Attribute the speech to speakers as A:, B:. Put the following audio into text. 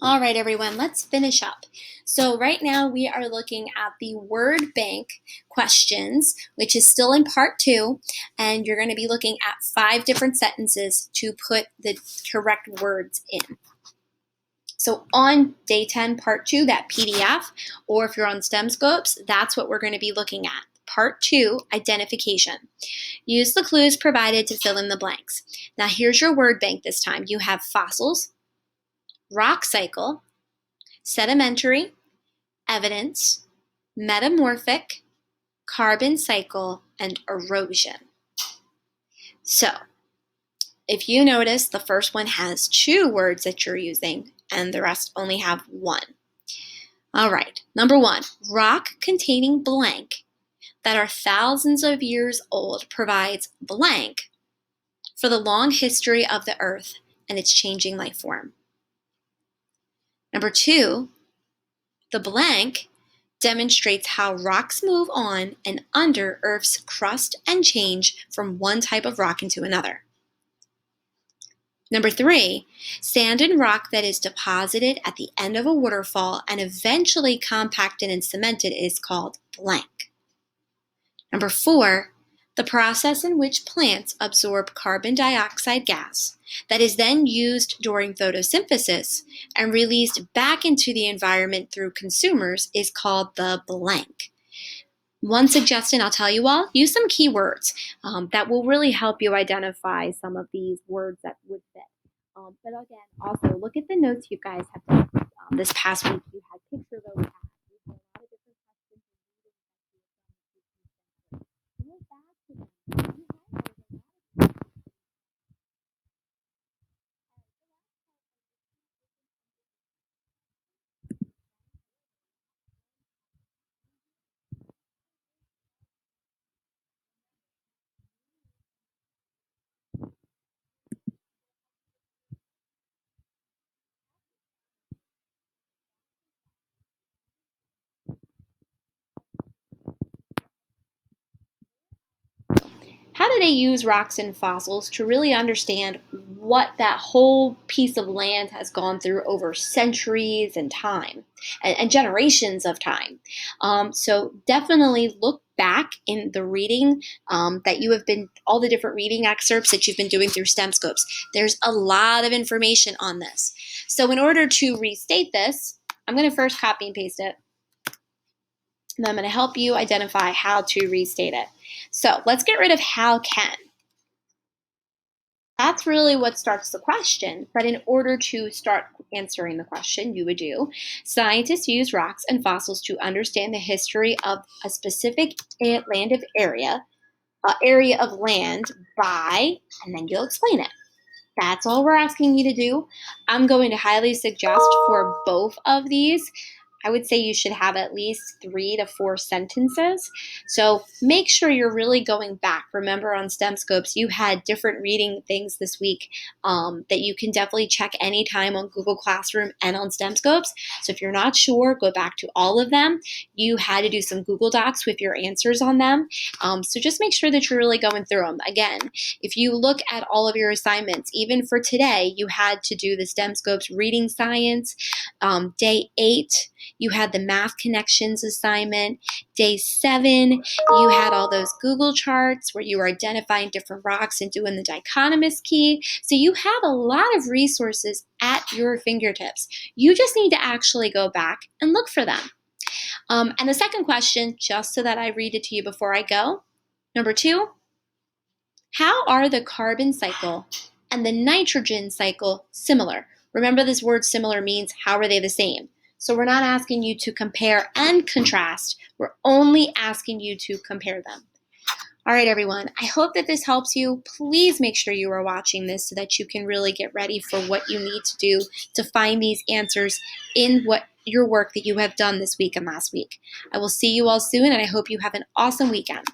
A: All right, everyone, let's finish up. So right now we are looking at the word bank questions, which is still in part 2, and you're going to be looking at 5 different sentences to put the correct words in. So on day 10, part 2, that PDF, or if you're on STEM Scopes, that's what we're going to be looking at. Part 2, identification. Use the clues provided to fill in the blanks. Now here's your word bank this time. You have fossils, rock cycle, sedimentary, evidence, metamorphic, carbon cycle, and erosion. So, if you notice, the first one has 2 words that you're using, and the rest only have 1. All right, number 1, rock containing blank that are thousands of years old provides blank for the long history of the earth and its changing life form. Number 2, the blank demonstrates how rocks move on and under Earth's crust and change from one type of rock into another. Number 3, sand and rock that is deposited at the end of a waterfall and eventually compacted and cemented is called blank. Number 4, the process in which plants absorb carbon dioxide gas that is then used during photosynthesis and released back into the environment through consumers is called the blank. One suggestion I'll tell you all, use some keywords that will really help you identify some of these words that would fit. But again, also look at the notes you guys have done this past week. You had picture those apps. You had a lot of different questions and reading that you have done. Go back to them. You highlighted a lot of things. How do they use rocks and fossils to really understand what that whole piece of land has gone through over centuries and time and generations of time? So definitely look back in the reading that you have been, all the different reading excerpts that you've been doing through STEM Scopes. There's a lot of information on this. So in order to restate this, I'm going to first copy and paste it. And I'm going to help you identify how to restate it. So let's get rid of how can. That's really what starts the question, but in order to start answering the question, you would do, scientists use rocks and fossils to understand the history of a specific area of land by, and then you'll explain it. That's all we're asking you to do. I'm going to highly suggest for both of these, I would say you should have at least 3 to 4 sentences. So make sure you're really going back. Remember on STEM Scopes, you had different reading things this week that you can definitely check anytime on Google Classroom and on STEM Scopes. So if you're not sure, go back to all of them. You had to do some Google Docs with your answers on them. So just make sure that you're really going through them. Again, if you look at all of your assignments, even for today, you had to do the STEM Scopes reading science. Day 8, you had the math connections assignment. Day 7, you had all those Google charts where you were identifying different rocks and doing the dichotomous key. So you have a lot of resources at your fingertips. You just need to actually go back and look for them. And the second question, just so that I read it to you before I go, number 2, how are the carbon cycle and the nitrogen cycle similar? Remember, this word similar means how are they the same? So we're not asking you to compare and contrast. We're only asking you to compare them. All right, everyone. I hope that this helps you. Please make sure you are watching this so that you can really get ready for what you need to do to find these answers in your work that you have done this week and last week. I will see you all soon, and I hope you have an awesome weekend.